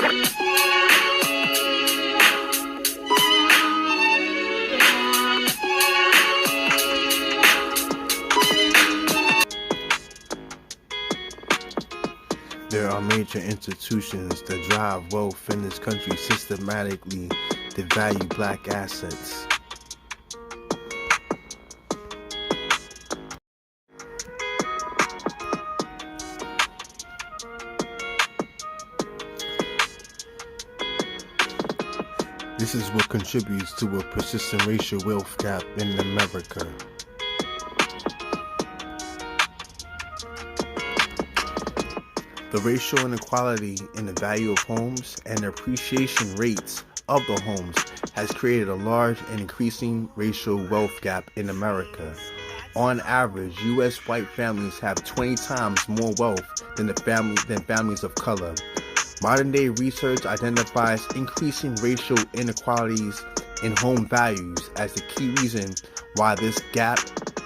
There are major institutions that drive wealth in this country systematically devalue black assets. This is what contributes to a persistent racial wealth gap in America. The racial inequality in the value of homes and the appreciation rates of the homes has created a large and increasing racial wealth gap in America. On average, U.S. white families have 20 times more wealth than families of color. Modern-day research identifies increasing racial inequalities in home values as the key reason why this gap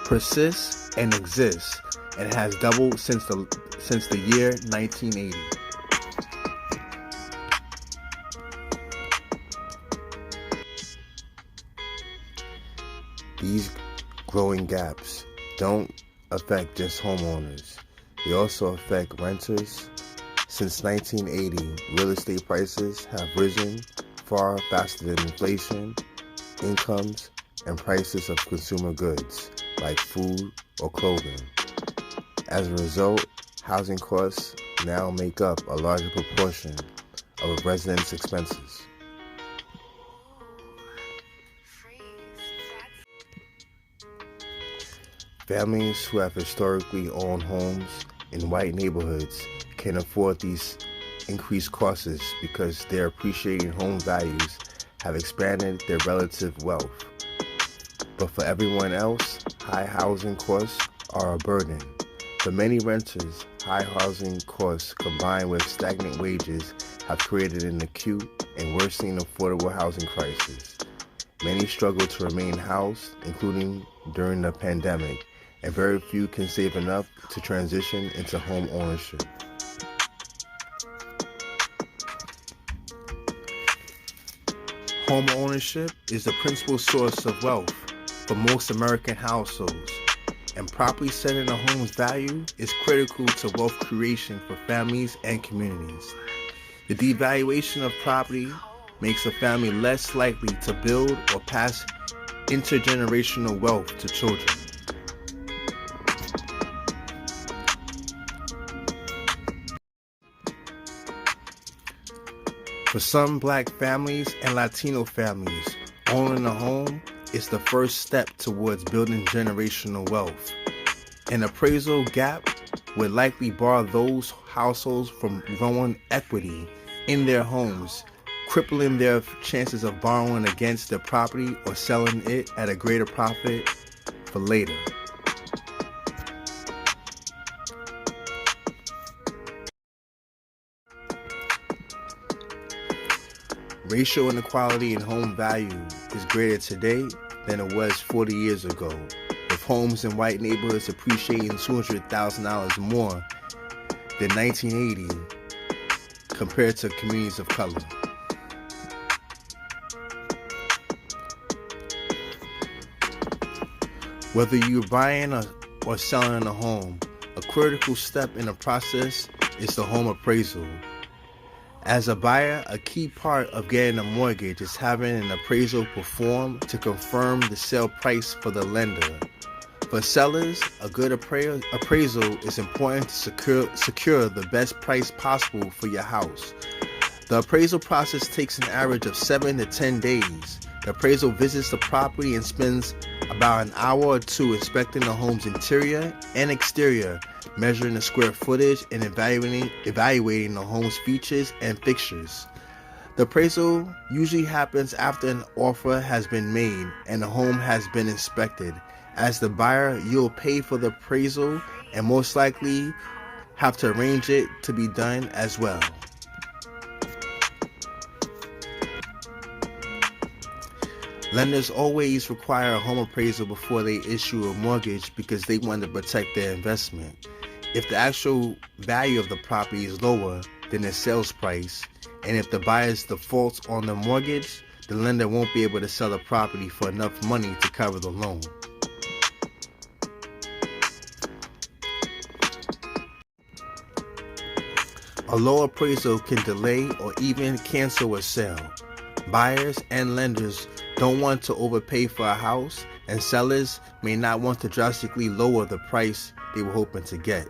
persists and exists, and has doubled since the year 1980. These growing gaps don't affect just homeowners. They also affect renters. Since 1980, real estate prices have risen far faster than inflation, incomes, and prices of consumer goods like food or clothing. As a result, housing costs now make up a larger proportion of a resident's expenses. Families who have historically owned homes in white neighborhoods can afford these increased costs because their appreciating home values have expanded their relative wealth. But for everyone else, high housing costs are a burden. For many renters, high housing costs combined with stagnant wages have created an acute and worsening affordable housing crisis. Many struggle to remain housed, including during the pandemic, and very few can save enough to transition into home ownership. Home ownership is the principal source of wealth for most American households, and properly setting a home's value is critical to wealth creation for families and communities. The devaluation of property makes a family less likely to build or pass intergenerational wealth to children. For some Black families and Latino families, owning a home is the first step towards building generational wealth. An appraisal gap would likely bar those households from growing equity in their homes, crippling their chances of borrowing against their property or selling it at a greater profit for later. Racial inequality in home value is greater today than it was 40 years ago, with homes in white neighborhoods appreciating $200,000 more than 1980 compared to communities of color. Whether you're buying or selling a home, a critical step in the process is the home appraisal. As a buyer, a key part of getting a mortgage is having an appraisal performed to confirm the sale price for the lender. For sellers, a good appraisal is important to secure the best price possible for your house. The appraisal process takes an average of 7 to 10 days. The appraisal visits the property and spends about an hour or two inspecting the home's interior and exterior, measuring the square footage and evaluating the home's features and fixtures. The appraisal usually happens after an offer has been made and the home has been inspected. As the buyer, you'll pay for the appraisal and most likely have to arrange it to be done as well. Lenders always require a home appraisal before they issue a mortgage because they want to protect their investment. If the actual value of the property is lower than the sales price and if the buyers defaults on the mortgage, the lender won't be able to sell the property for enough money to cover the loan. A low appraisal can delay or even cancel a sale. Buyers and lenders don't want to overpay for a house, and sellers may not want to drastically lower the price they were hoping to get.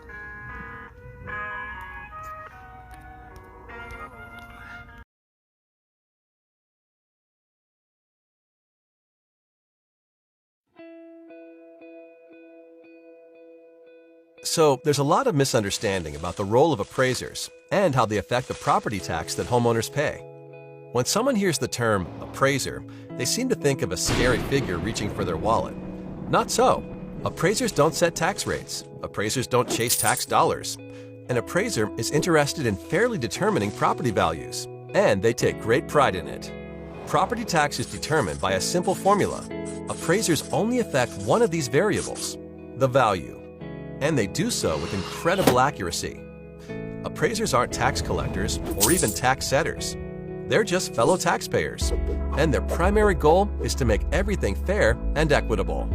So, there's a lot of misunderstanding about the role of appraisers and how they affect the property tax that homeowners pay. When someone hears the term appraiser, they seem to think of a scary figure reaching for their wallet. Not so. Appraisers don't set tax rates. Appraisers don't chase tax dollars. An appraiser is interested in fairly determining property values, and they take great pride in it. Property tax is determined by a simple formula. Appraisers only affect one of these variables, the value, and they do so with incredible accuracy. Appraisers aren't tax collectors or even tax setters. They're just fellow taxpayers, and their primary goal is to make everything fair and equitable.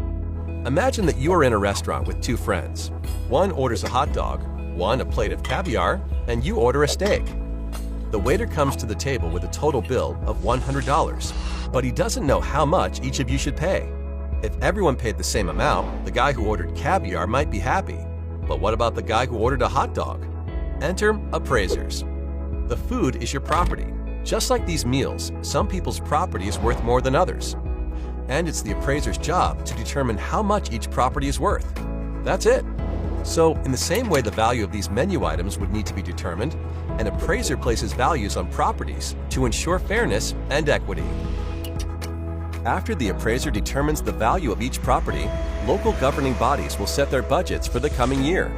Imagine that you are in a restaurant with two friends. One orders a hot dog, one a plate of caviar, and you order a steak. The waiter comes to the table with a total bill of $100, but he doesn't know how much each of you should pay. If everyone paid the same amount, the guy who ordered caviar might be happy. But what about the guy who ordered a hot dog? Enter appraisers. The food is your property. Just like these meals, some people's property is worth more than others. And it's the appraiser's job to determine how much each property is worth. That's it. So, in the same way the value of these menu items would need to be determined, an appraiser places values on properties to ensure fairness and equity. After the appraiser determines the value of each property, local governing bodies will set their budgets for the coming year.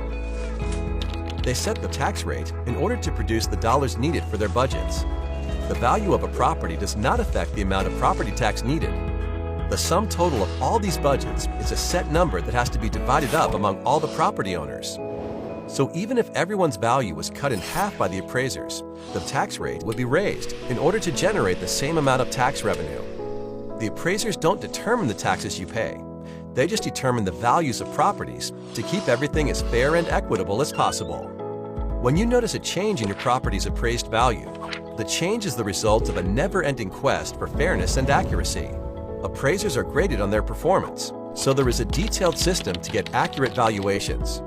They set the tax rate in order to produce the dollars needed for their budgets. The value of a property does not affect the amount of property tax needed. The sum total of all these budgets is a set number that has to be divided up among all the property owners. So even if everyone's value was cut in half by the appraisers, the tax rate would be raised in order to generate the same amount of tax revenue. The appraisers don't determine the taxes you pay. They just determine the values of properties to keep everything as fair and equitable as possible. When you notice a change in your property's appraised value, the change is the result of a never-ending quest for fairness and accuracy. Appraisers are graded on their performance, so there is a detailed system to get accurate valuations.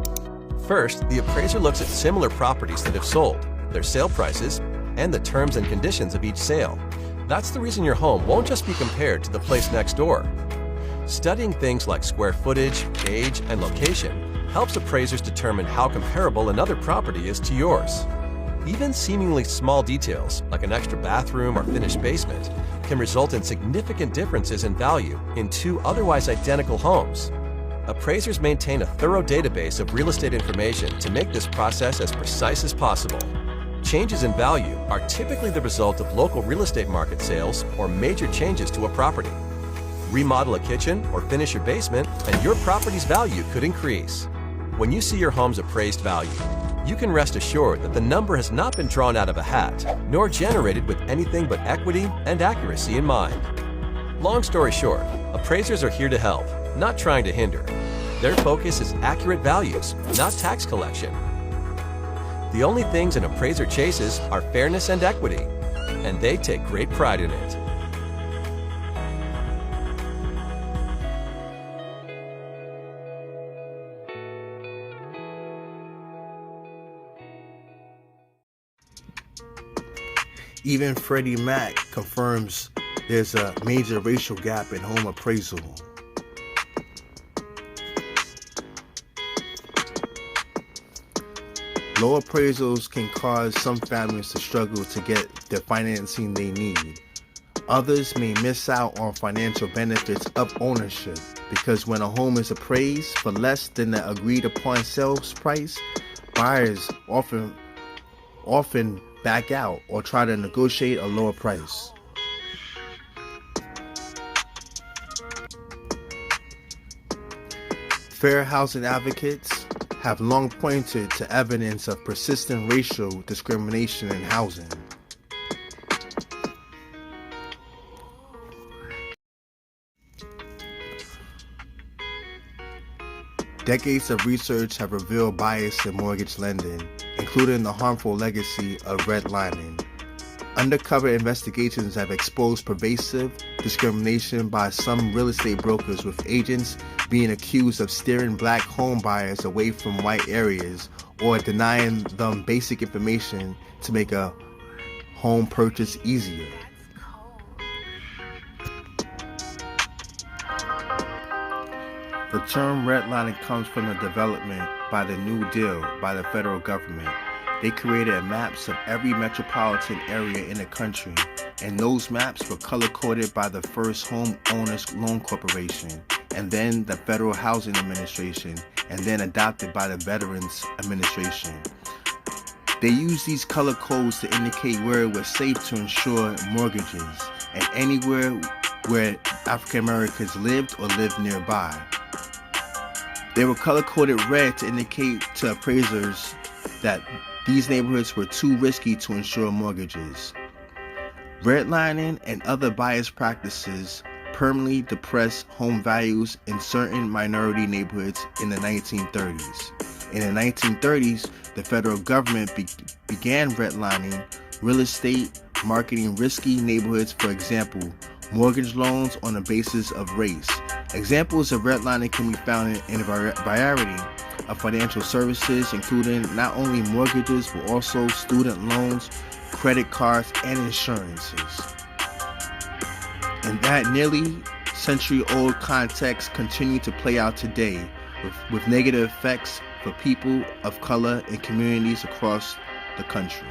First, the appraiser looks at similar properties that have sold, their sale prices, and the terms and conditions of each sale. That's the reason your home won't just be compared to the place next door. Studying things like square footage, age, and location helps appraisers determine how comparable another property is to yours. Even seemingly small details, like an extra bathroom or finished basement, can result in significant differences in value in two otherwise identical homes. Appraisers maintain a thorough database of real estate information to make this process as precise as possible. Changes in value are typically the result of local real estate market sales or major changes to a property. Remodel a kitchen or finish your basement, and your property's value could increase. When you see your home's appraised value, you can rest assured that the number has not been drawn out of a hat, nor generated with anything but equity and accuracy in mind. Long story short, appraisers are here to help, not trying to hinder. Their focus is accurate values, not tax collection. The only things an appraiser chases are fairness and equity, and they take great pride in it. Even Freddie Mac confirms there's a major racial gap in home appraisal. Low appraisals can cause some families to struggle to get the financing they need. Others may miss out on financial benefits of ownership because when a home is appraised for less than the agreed upon sales price, buyers often back out or try to negotiate a lower price. Fair housing advocates have long pointed to evidence of persistent racial discrimination in housing. Decades of research have revealed bias in mortgage lending, including the harmful legacy of redlining. Undercover investigations have exposed pervasive discrimination by some real estate brokers, with agents being accused of steering black home buyers away from white areas or denying them basic information to make a home purchase easier. The term redlining comes from the development by the New Deal by the federal government. They created maps of every metropolitan area in the country, and those maps were color-coded by the First Home Owners Loan Corporation, and then the Federal Housing Administration, and then adopted by the Veterans Administration. They used these color codes to indicate where it was safe to insure mortgages, and anywhere where African Americans lived or lived nearby. They were color-coded red to indicate to appraisers that these neighborhoods were too risky to insure mortgages. Redlining and other bias practices permanently depressed home values in certain minority neighborhoods in the 1930s. In the 1930s, the federal government began redlining real estate, marketing risky neighborhoods, for example, mortgage loans on the basis of race. Examples of redlining can be found in a variety of financial services, including not only mortgages but also student loans, credit cards, and insurances. And that nearly century-old context continue to play out today with negative effects for people of color in communities across the country.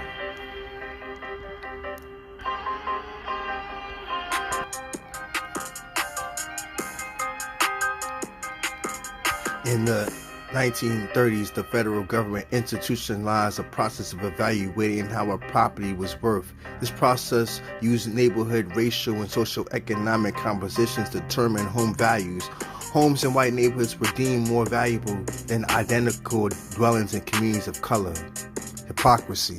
In the 1930s, the federal government institutionalized a process of evaluating how a property was worth. This process used neighborhood, racial, and socioeconomic compositions to determine home values. Homes in white neighborhoods were deemed more valuable than identical dwellings in communities of color. Hypocrisy.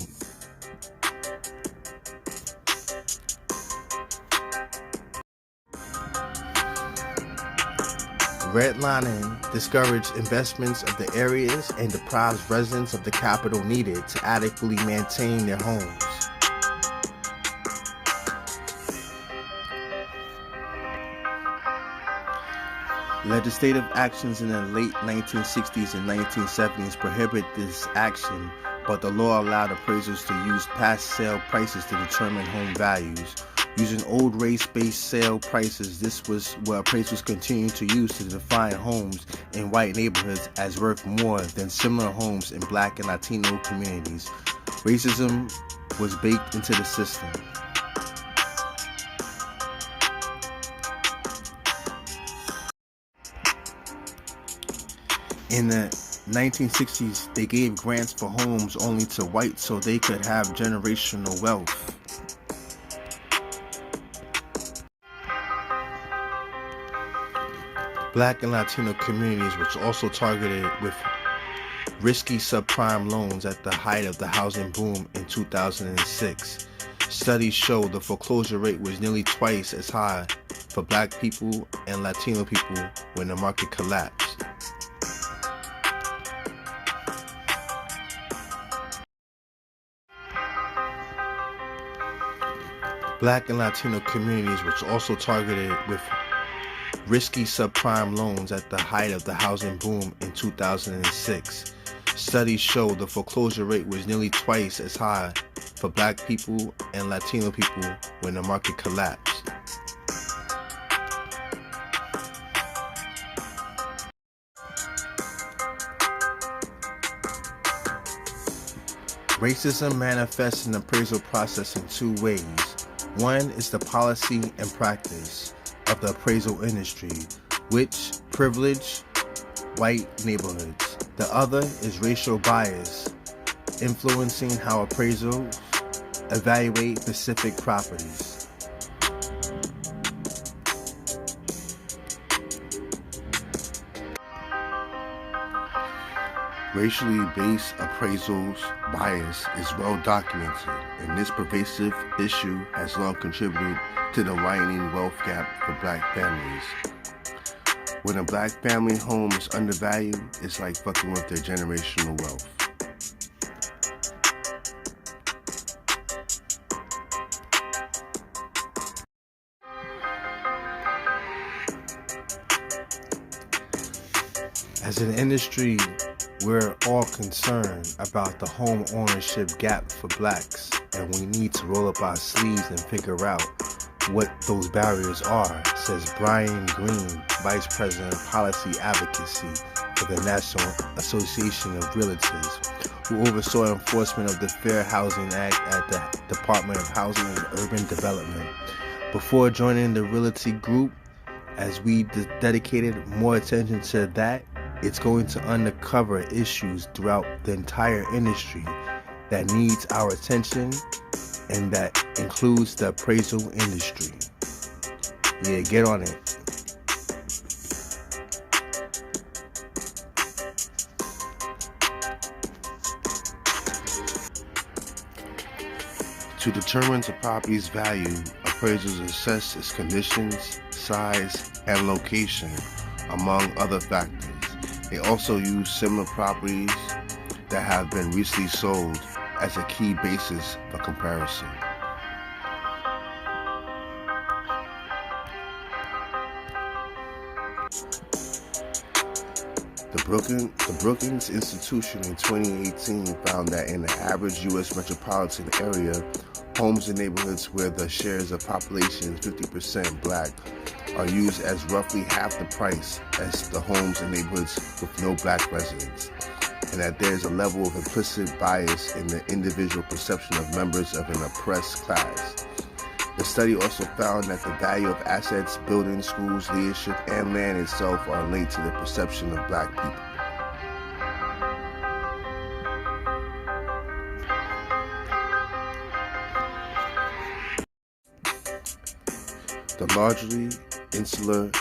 Redlining discouraged investments of the areas and deprives residents of the capital needed to adequately maintain their homes. Legislative actions in the late 1960s and 1970s prohibit this action, but the law allowed appraisers to use past sale prices to determine home values. Using old race-based sale prices, this was what appraisers continued to use to define homes in white neighborhoods as worth more than similar homes in black and Latino communities. Racism was baked into the system. In the 1960s, they gave grants for homes only to whites so they could have generational wealth. Black and Latino communities were also targeted with risky subprime loans at the height of the housing boom in 2006. Studies show the foreclosure rate was nearly twice as high for black people and Latino people when the market collapsed. Black and Latino communities were also targeted with risky subprime loans at the height of the housing boom in 2006. Studies show the foreclosure rate was nearly twice as high for black people and Latino people when the market collapsed. Racism manifests in the appraisal process in two ways. One is the policy and practice of the appraisal industry, which privilege white neighborhoods. The other is racial bias, influencing how appraisals evaluate specific properties. Racially based appraisals bias is well documented, and this pervasive issue has long contributed to the widening wealth gap for black families. When a black family home is undervalued, it's like fucking with their generational wealth. As an industry, we're all concerned about the home ownership gap for blacks, and we need to roll up our sleeves and figure out what those barriers are, says Brian Green, Vice President of Policy Advocacy for the National Association of Realtors, who oversaw enforcement of the Fair Housing Act at the Department of Housing and Urban Development. Before joining the Realty Group, as we dedicated more attention to that, it's going to uncover issues throughout the entire industry that needs our attention, and that includes the appraisal industry. Yeah, get on it. To determine the property's value, appraisals assess its conditions, size, and location, among other factors. They also use similar properties that have been recently sold as a key basis for comparison. The Brookings Institution in 2018 found that in the average U.S. metropolitan area, homes in neighborhoods where the shares of population is 50% black are used as roughly half the price as the homes in neighborhoods with no black residents, and that there is a level of implicit bias in the individual perception of members of an oppressed class. The study also found that the value of assets, buildings, schools, leadership, and land itself are linked to the perception of black people. The largely insular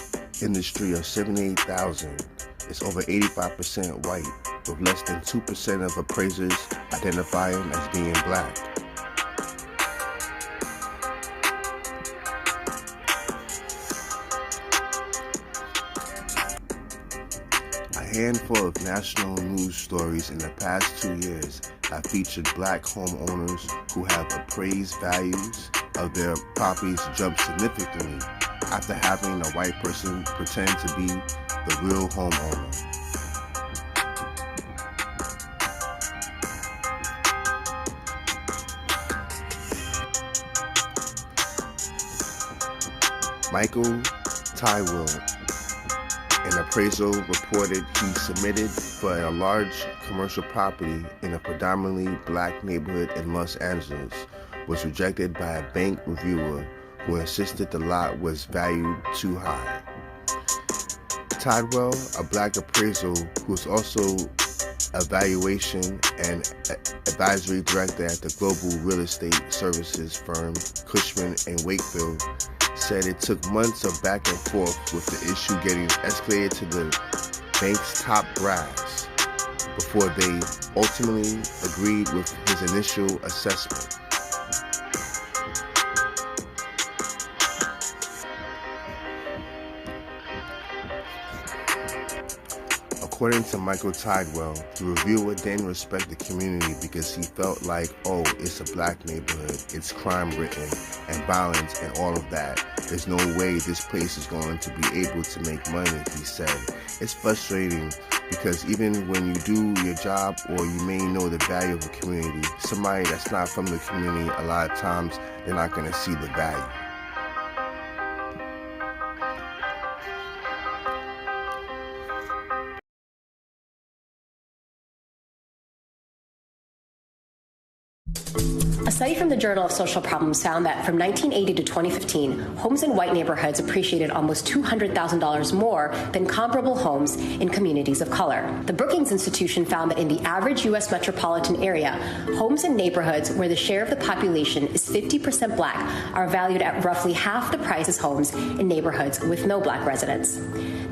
industry of 78,000 is over 85% white, with less than 2% of appraisers identifying as being black. A handful of national news stories in the past 2 years have featured black homeowners who have appraised values of their properties jump significantly after having a white person pretend to be the real homeowner. Michael Tywell, an appraisal, reported he submitted for a large commercial property in a predominantly black neighborhood in Los Angeles, was rejected by a bank reviewer who insisted the lot was valued too high. Tidwell, a black appraisal who is also evaluation and advisory director at the global real estate services firm Cushman & Wakefield, said it took months of back and forth with the issue getting escalated to the bank's top brass before they ultimately agreed with his initial assessment. According to Michael Tidwell, the reviewer didn't respect the community because he felt like, oh, it's a black neighborhood, it's crime-ridden and violence and all of that. There's no way this place is going to be able to make money, he said. It's frustrating because even when you do your job or you may know the value of a community, somebody that's not from the community, a lot of times they're not going to see the value. A study from the Journal of Social Problems found that from 1980 to 2015, homes in white neighborhoods appreciated almost $200,000 more than comparable homes in communities of color. The Brookings Institution found that in the average U.S. metropolitan area, homes in neighborhoods where the share of the population is 50% black are valued at roughly half the price as homes in neighborhoods with no black residents.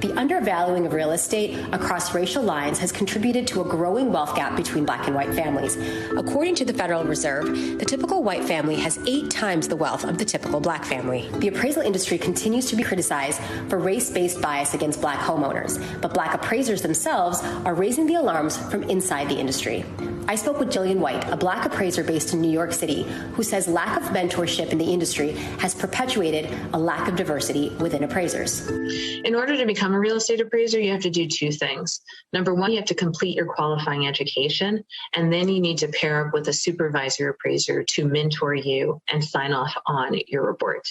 The undervaluing of real estate across racial lines has contributed to a growing wealth gap between black and white families. According to the Federal Reserve, the typical white family has 8 times the wealth of the typical black family. The appraisal industry continues to be criticized for race-based bias against black homeowners, but black appraisers themselves are raising the alarms from inside the industry. I spoke with Jillian White, a black appraiser based in New York City, who says lack of mentorship in the industry has perpetuated a lack of diversity within appraisers. In order to become a real estate appraiser, you have to do 2 things. Number one, you have to complete your qualifying education, and then you need to pair up with a supervisor appraiser to mentor you and sign off on your report.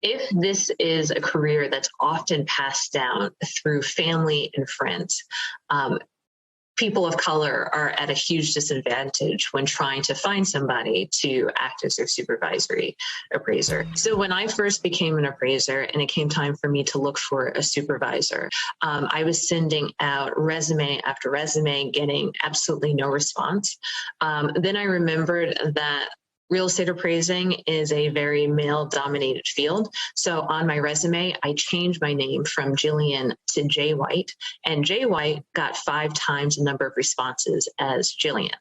If this is a career that's often passed down through family and friends, people of color are at a huge disadvantage when trying to find somebody to act as their supervisory appraiser. So when I first became an appraiser and it came time for me to look for a supervisor, I was sending out resume after resume, getting absolutely no response. Then I remembered that real estate appraising is a very male-dominated field. So on my resume, I changed my name from Jillian to J. White, and J. White got 5 times the number of responses as Jillian.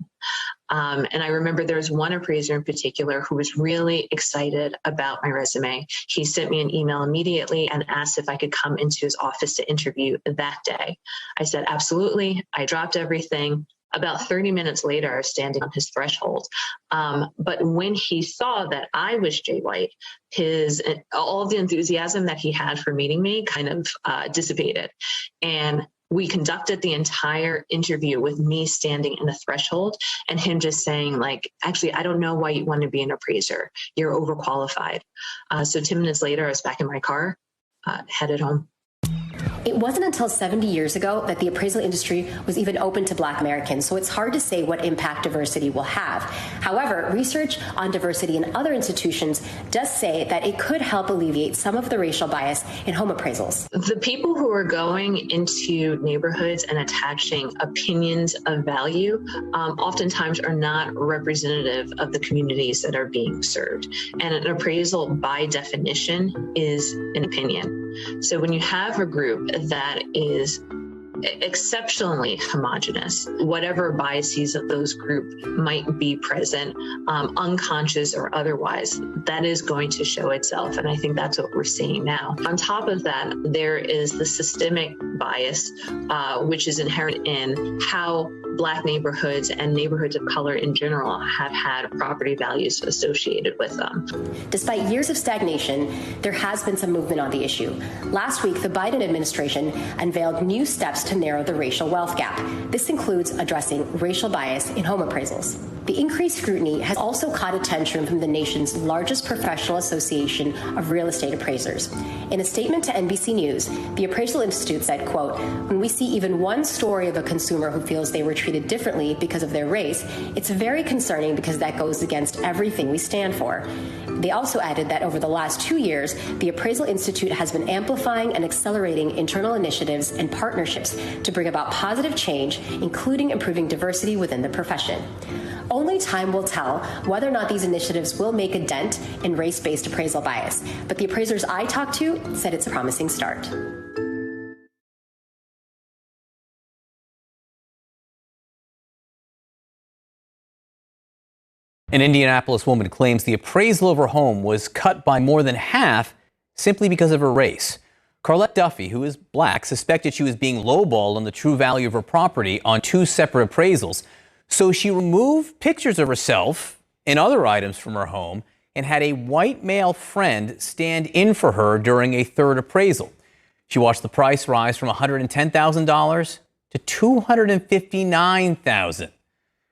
And I remember there was one appraiser in particular who was really excited about my resume. He sent me an email immediately and asked if I could come into his office to interview that day. I said, absolutely. I dropped everything. About 30 minutes later, I was standing on his threshold. But when he saw that I was Jay White, all of the enthusiasm that he had for meeting me kind of dissipated. And we conducted the entire interview with me standing in the threshold and him just saying, like, actually, I don't know why you want to be an appraiser. You're overqualified. So 10 minutes later, I was back in my car, headed home. It wasn't until 70 years ago that the appraisal industry was even open to Black Americans, so it's hard to say what impact diversity will have. However, research on diversity in other institutions does say that it could help alleviate some of the racial bias in home appraisals. The people who are going into neighborhoods and attaching opinions of value oftentimes are not representative of the communities that are being served. And an appraisal, by definition, is an opinion. So when you have a group that is exceptionally homogenous, whatever biases of those group might be present, unconscious or otherwise, that is going to show itself. And I think that's what we're seeing now. On top of that, there is the systemic bias, which is inherent in how Black neighborhoods and neighborhoods of color in general have had property values associated with them. Despite years of stagnation, there has been some movement on the issue. Last week, the Biden administration unveiled new steps to narrow the racial wealth gap. This includes addressing racial bias in home appraisals. The increased scrutiny has also caught attention from the nation's largest professional association of real estate appraisers. In a statement to NBC News, the Appraisal Institute said, quote, "When we see even one story of a consumer who feels they were treated differently because of their race, it's very concerning because that goes against everything we stand for." They also added that over the last 2 years, the Appraisal Institute has been amplifying and accelerating internal initiatives and partnerships to bring about positive change, including improving diversity within the profession. Only time will tell whether or not these initiatives will make a dent in race-based appraisal bias, but the appraisers I talked to said it's a promising start. An Indianapolis woman claims the appraisal of her home was cut by more than half simply because of her race. Carlette Duffy, who is black, suspected she was being lowballed on the true value of her property on 2 separate appraisals. So she removed pictures of herself and other items from her home and had a white male friend stand in for her during a 3rd appraisal. She watched the price rise from $110,000 to $259,000.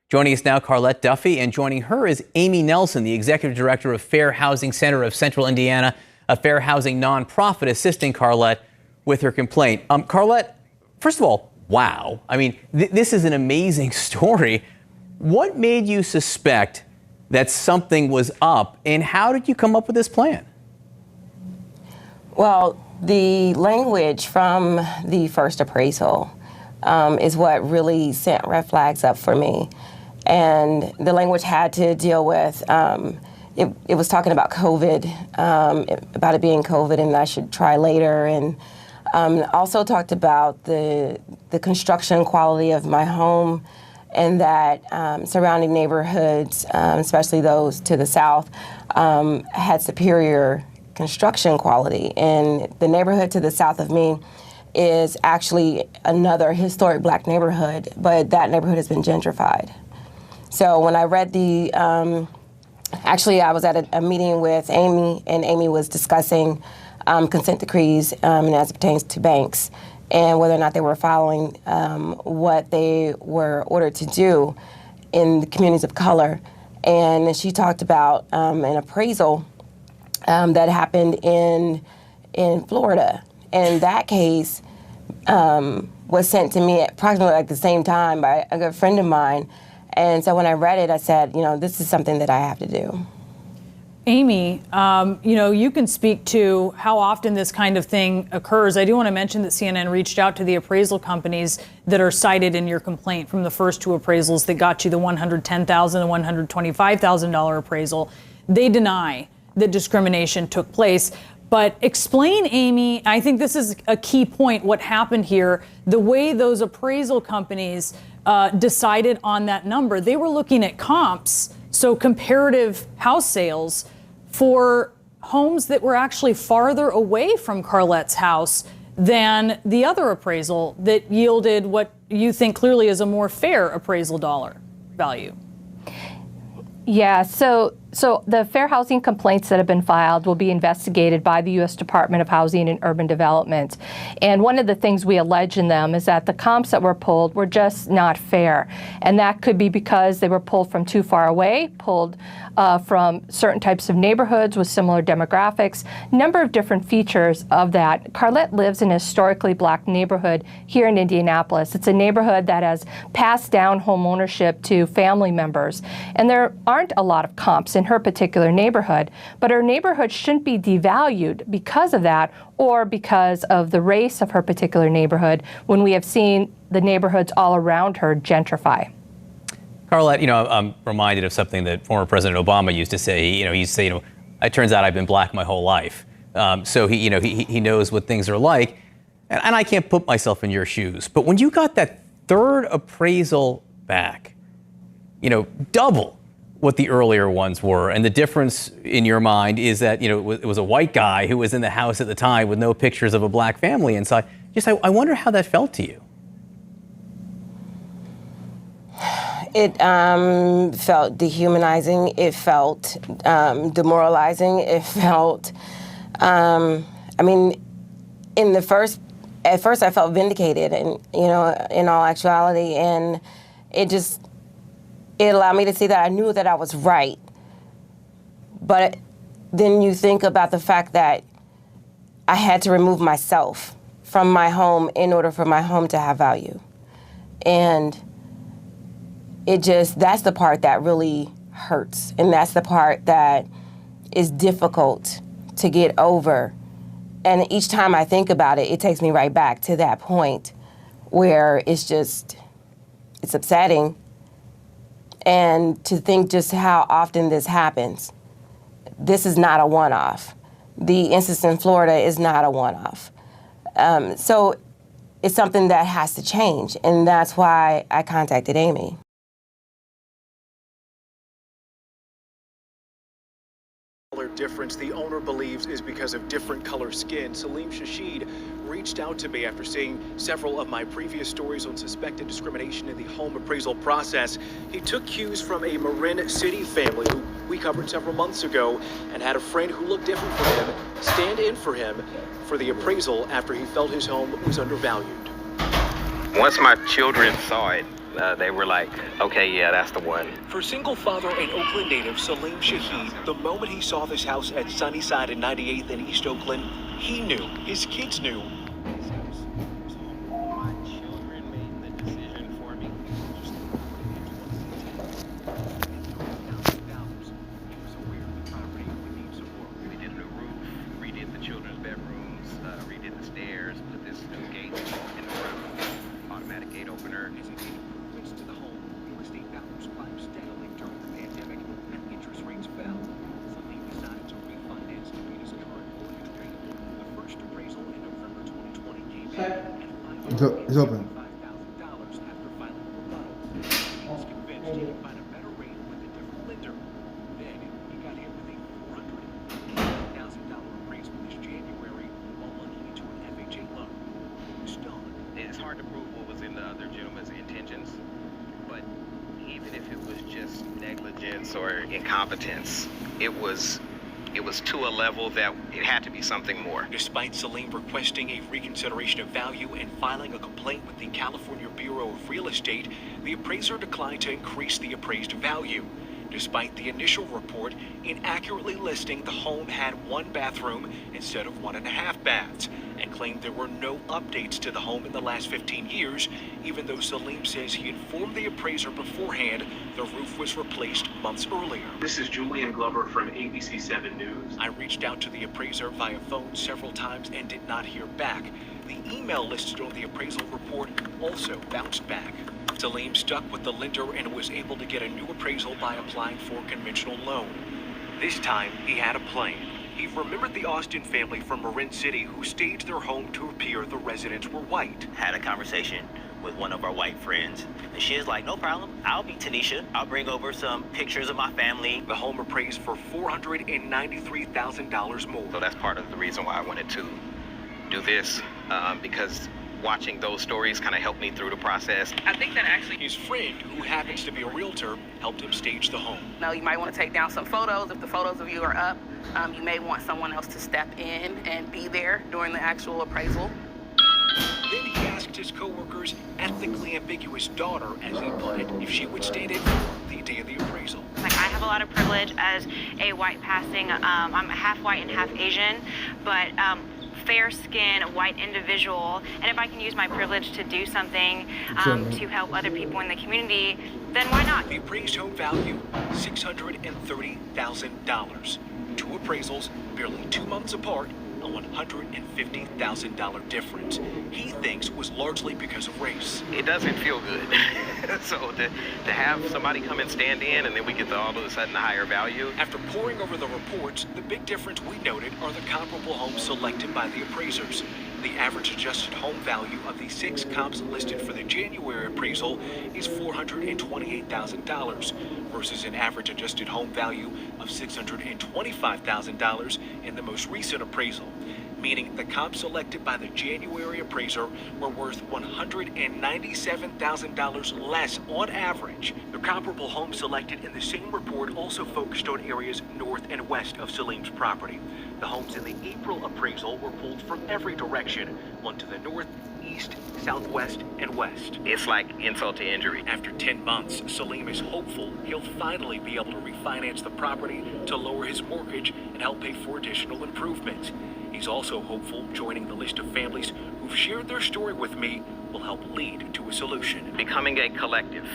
Joining us now, Carlette Duffy, and joining her is Amy Nelson, the executive director of Fair Housing Center of Central Indiana, a fair housing nonprofit assisting Carlette with her complaint. Carlette, first of all, wow. I mean, this is an amazing story. What made you suspect that something was up, and how did you come up with this plan? Well, the language from the first appraisal is what really sent red flags up for me. And the language had to deal with, it was talking about COVID, about it being COVID and I should try later. And also talked about the construction quality of my home and that surrounding neighborhoods, especially those to the south, had superior construction quality. And the neighborhood to the south of me is actually another historic black neighborhood, but that neighborhood has been gentrified. So when I read actually I was at a meeting with Amy, and Amy was discussing consent decrees and as it pertains to banks and whether or not they were following what they were ordered to do in the communities of color. And she talked about an appraisal that happened in Florida. And that case was sent to me at approximately like the same time by a good friend of mine. And so when I read it, I said, this is something that I have to do. Amy, you can speak to how often this kind of thing occurs. I do want to mention that CNN reached out to the appraisal companies that are cited in your complaint from the first two appraisals that got you the $110,000 and $125,000 appraisal. They deny that discrimination took place. But explain, Amy, I think this is a key point, what happened here, the way those appraisal companies decided on that number. They were looking at comps, so comparative house sales, for homes that were actually farther away from Carlette's house than the other appraisal that yielded what you think clearly is a more fair appraisal dollar value. Yeah, so the fair housing complaints that have been filed will be investigated by the U.S. Department of Housing and Urban Development. And one of the things we allege in them is that the comps that were pulled were just not fair. And that could be because they were pulled from too far away, pulled from certain types of neighborhoods with similar demographics, number of different features of that. Carlette lives in a historically black neighborhood here in Indianapolis. It's a neighborhood that has passed down home ownership to family members. And there aren't a lot of comps in her particular neighborhood, but her neighborhood shouldn't be devalued because of that or because of the race of her particular neighborhood when we have seen the neighborhoods all around her gentrify. Carlette, I'm reminded of something that former President Obama used to say. He used to say, it turns out I've been black my whole life. So he knows what things are like. And I can't put myself in your shoes. But when you got that third appraisal back, double what the earlier ones were, and the difference in your mind is that it was a white guy who was in the house at the time with no pictures of a black family inside. I wonder how that felt to you. It felt dehumanizing. It felt demoralizing. It felt, at first I felt vindicated, and in all actuality, and it allowed me to see that I knew that I was right. But then you think about the fact that I had to remove myself from my home in order for my home to have value, and that's the part that really hurts. And that's the part that is difficult to get over. And each time I think about it, it takes me right back to that point where it's upsetting. And to think just how often this happens. This is not a one-off. The instance in Florida is not a one-off. So it's something that has to change. And that's why I contacted Amy. Difference the owner believes is because of different color skin. Salim Shashid reached out to me after seeing several of my previous stories on suspected discrimination in the home appraisal process. He took cues from a Marin City family who we covered several months ago and had a friend who looked different from him stand in for him for the appraisal after he felt his home was undervalued. Once my children saw it, they were like, okay, yeah, that's the one. For single father and Oakland native Salim Shahid, the moment he saw this house at Sunnyside and 98th in East Oakland, he knew, his kids knew. My children made the decision for me. He was aware of the property would need support. We did a new roof, redid the children's bedrooms, redid the stairs, put this new gate in the front, automatic gate opener. To the home, real estate values climbed steadily during the pandemic and interest rates fell. Salim decided to refinance to meet his current mortgage payment. The first appraisal in November 2020 came in at It's open. $5,000 after filing a rebuttal. He to prove what was in the other gentleman's intentions, but even if it was just negligence or incompetence, it was to a level that it had to be something more. Despite Salim requesting a reconsideration of value and filing a complaint with the California Bureau of Real Estate, the appraiser declined to increase the appraised value. Despite the initial report inaccurately listing the home had 1 bathroom instead of 1.5 baths, and claimed there were no updates to the home in the last 15 years, even though Salim says he informed the appraiser beforehand the roof was replaced months earlier. This is Julian Glover from ABC 7 News. I reached out to the appraiser via phone several times and did not hear back. The email listed on the appraisal report also bounced back. Salim stuck with the lender and was able to get a new appraisal by applying for a conventional loan. This time, he had a plan. He remembered the Austin family from Marin City who staged their home to appear the residents were white. Had a conversation with one of our white friends, and she was like, no problem, I'll be Tanisha. I'll bring over some pictures of my family. The home appraised for $493,000 more. So that's part of the reason why I wanted to do this, because watching those stories kind of helped me through the process. I think that actually His friend, who happens to be a realtor, helped him stage the home. you might want to take down some photos. If the photos of you are up, you may want someone else to step in and be there during the actual appraisal. Then he asked his co-worker's ethically ambiguous daughter, as he put it, if she would stand in for the day of the appraisal. Like, I have a lot of privilege as a white passing. I'm half white and half Asian, but fair skin, white individual, and if I can use my privilege to do something to help other people in the community, then why not? The appraised home value, $630,000. 2 appraisals, barely 2 months apart, a $150,000 difference. He thinks was largely because of race. It doesn't feel good. So to have somebody come and stand in, and then we get all of a sudden a higher value. After poring over the reports, the big difference we noted are the comparable homes selected by the appraisers. The average adjusted home value of the 6 comps listed for the January appraisal is $428,000 versus an average adjusted home value of $625,000 in the most recent appraisal, meaning the comps selected by the January appraiser were worth $197,000 less on average. The comparable homes selected in the same report also focused on areas north and west of Salim's property. The homes in the April appraisal were pulled from every direction, one to the north, east, southwest, and west. It's like insult to injury. After 10 months, Salim is hopeful he'll finally be able to refinance the property to lower his mortgage and help pay for additional improvements. He's also hopeful joining the list of families who've shared their story with me will help lead to a solution. Becoming a collective,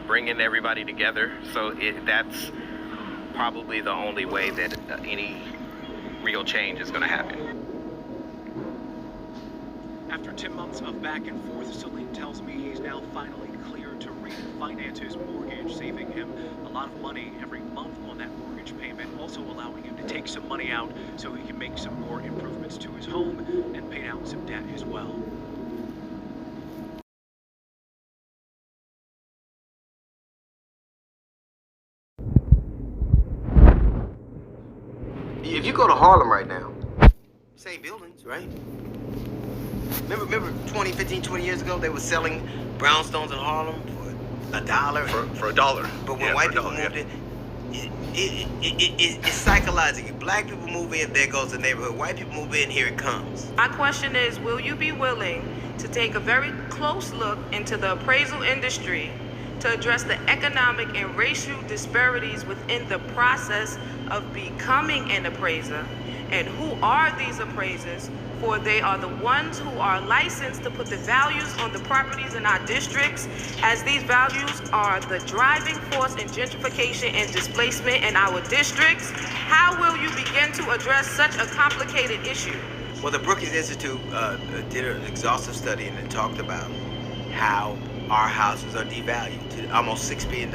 bringing everybody together. So that's probably the only way that any real change is going to happen. After 10 months of back and forth, Salim tells me he's now finally cleared to refinance his mortgage, saving him a lot of money every month on that mortgage payment, also allowing him to take some money out so he can make some more improvements to his home and pay down some debt as well. If you go to Harlem right now, same buildings, right? Remember 20 years ago, they were selling brownstones in Harlem for $1? For $1. But when white people moved in, it's psychological. Black people move in, there goes the neighborhood. White people move in, here it comes. My question is, will you be willing to take a very close look into the appraisal industry to address the economic and racial disparities within the process of becoming an appraiser? And who are these appraisers? For they are the ones who are licensed to put the values on the properties in our districts, as these values are the driving force in gentrification and displacement in our districts. How will you begin to address such a complicated issue? Well, the Brookings Institute did an exhaustive study, and it talked about how our houses are devalued to almost $6 billion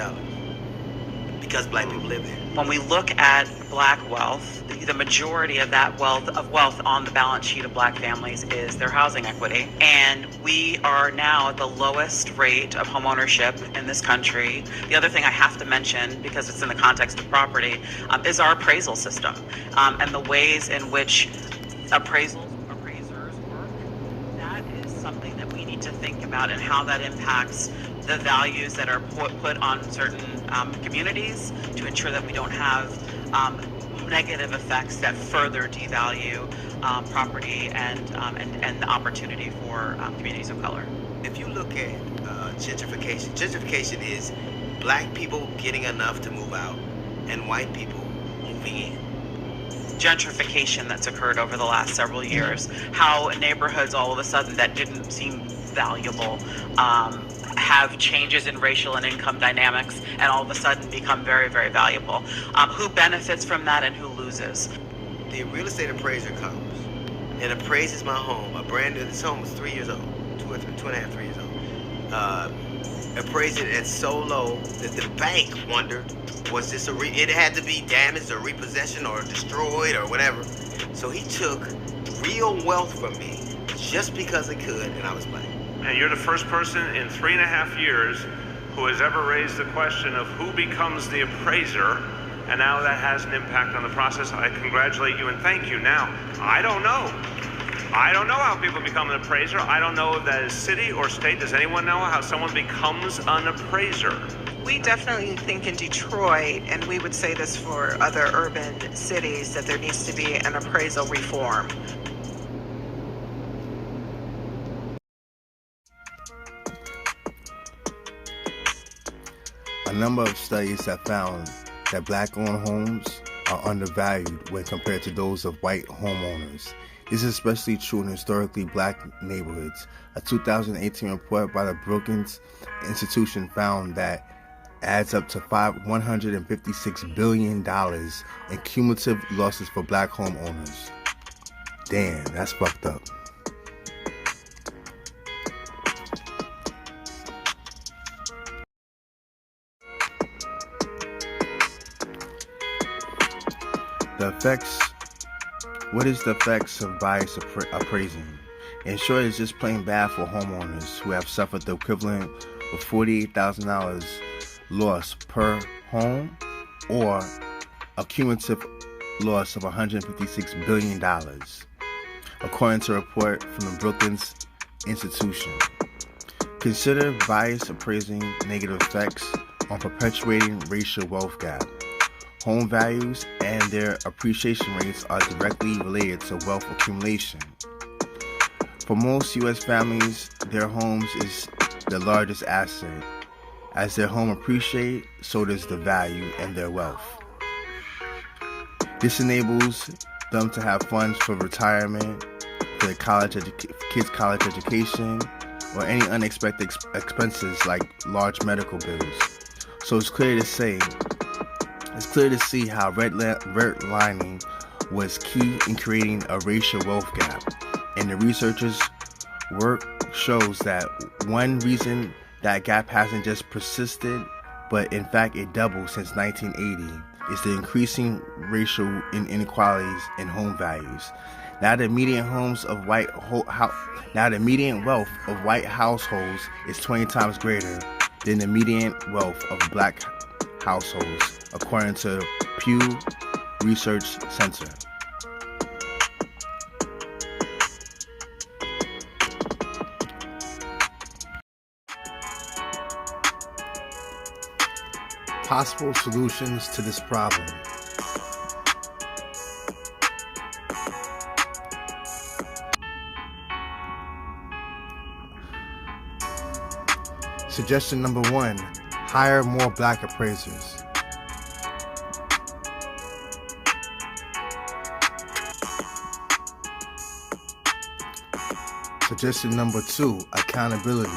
because black people live there. When we look at black wealth, the majority of that wealth on the balance sheet of black families is their housing equity. And we are now at the lowest rate of homeownership in this country. The other thing I have to mention, because it's in the context of property, is our appraisal system and the ways in which appraisers work. That is something that we need need to think about and how that impacts the values that are put on certain communities to ensure that we don't have negative effects that further devalue property and the opportunity for communities of color. If you look at gentrification is black people getting enough to move out and white people moving in. Gentrification that's occurred over the last several years, how neighborhoods all of a sudden that didn't seem valuable have changes in racial and income dynamics and all of a sudden become very, very valuable. Who benefits from that and who loses? The real estate appraiser comes and appraises my home. A brand new, this home was 3 years old, 2.5, 3 years old. Appraised it at so low that the bank wondered, was this it had to be damaged or repossession or destroyed or whatever. So he took real wealth from me just because it could, and I was black. And you're the first person in 3.5 years who has ever raised the question of who becomes the appraiser, and now that has an impact on the process. I congratulate you and thank you. Now, I don't know how people become an appraiser. I don't know if that is city or state. Does anyone know how someone becomes an appraiser? We definitely think in Detroit, and we would say this for other urban cities, that there needs to be an appraisal reform. A number of studies have found that black-owned homes are undervalued when compared to those of white homeowners. This is especially true in historically black neighborhoods. A 2018 report by the Brookings Institution found that adds up to $156 billion in cumulative losses for black homeowners. Damn, that's fucked up. What is the effects of bias appraising? In short, it's just plain bad for homeowners who have suffered the equivalent of $48,000 loss per home or a cumulative loss of $156 billion, according to a report from the Brookings Institution. Consider bias appraising negative effects on perpetuating racial wealth gap. Home values and their appreciation rates are directly related to wealth accumulation. For most U.S. families, their homes is the largest asset. As their home appreciates, so does the value and their wealth. This enables them to have funds for retirement, for their kids' college education, or any unexpected expenses like large medical bills. So it's clear to see how redlining was key in creating a racial wealth gap. And the researchers' work shows that one reason that gap hasn't just persisted, but in fact it doubled since 1980, is the increasing racial inequalities in home values. Now the median wealth of white households is 20 times greater than the median wealth of black households, according to Pew Research Center. Possible solutions to this problem. Suggestion number 1, hire more black appraisers. Suggestion number 2, accountability.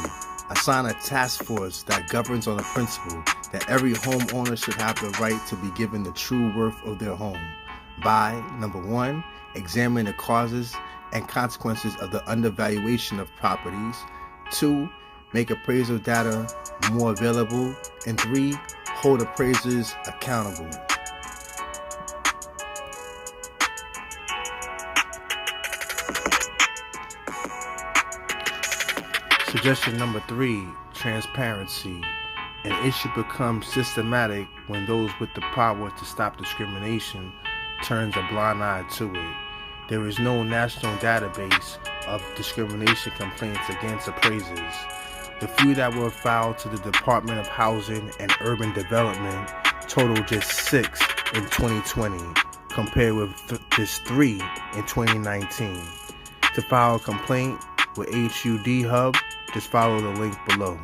Assign a task force that governs on the principle that every homeowner should have the right to be given the true worth of their home by, number 1, examine the causes and consequences of the undervaluation of properties, 2, make appraisal data more available, and 3, hold appraisers accountable. Suggestion number 3, transparency. An issue becomes systematic when those with the power to stop discrimination turns a blind eye to it. There is no national database of discrimination complaints against appraisers. The few that were filed to the Department of Housing and Urban Development totaled just 6 in 2020, compared with just 3 in 2019. To file a complaint with HUD Hub, just follow the link below.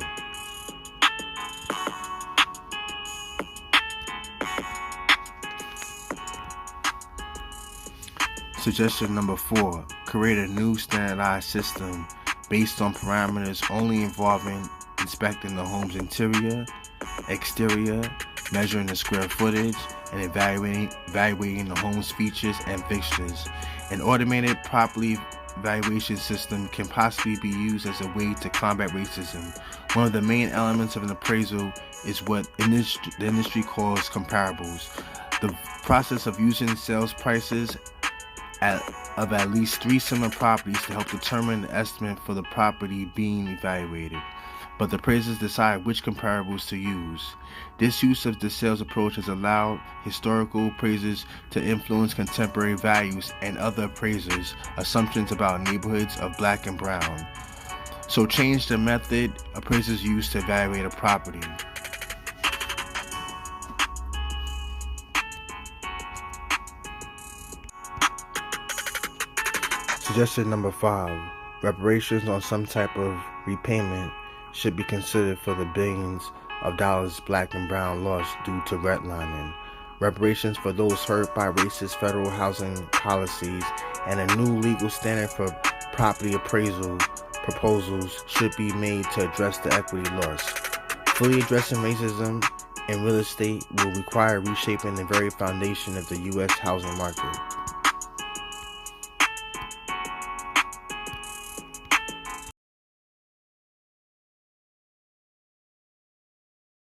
Suggestion number 4, create a new standardized system based on parameters only involving inspecting the home's interior, exterior, measuring the square footage, and evaluating the home's features and fixtures. An automated property evaluation system can possibly be used as a way to combat racism. One of the main elements of an appraisal is what the industry calls comparables. The process of using sales prices of at least 3 similar properties to help determine the estimate for the property being evaluated. But the appraisers decide which comparables to use. This use of the sales approach has allowed historical appraisers to influence contemporary values and other appraisers' assumptions about neighborhoods of Black and brown. So change the method appraisers use to evaluate a property. Suggestion number 5, reparations on some type of repayment should be considered for the billions of dollars Black and brown lost due to redlining. Reparations for those hurt by racist federal housing policies and a new legal standard for property appraisal proposals should be made to address the equity loss. Fully addressing racism in real estate will require reshaping the very foundation of the U.S. housing market.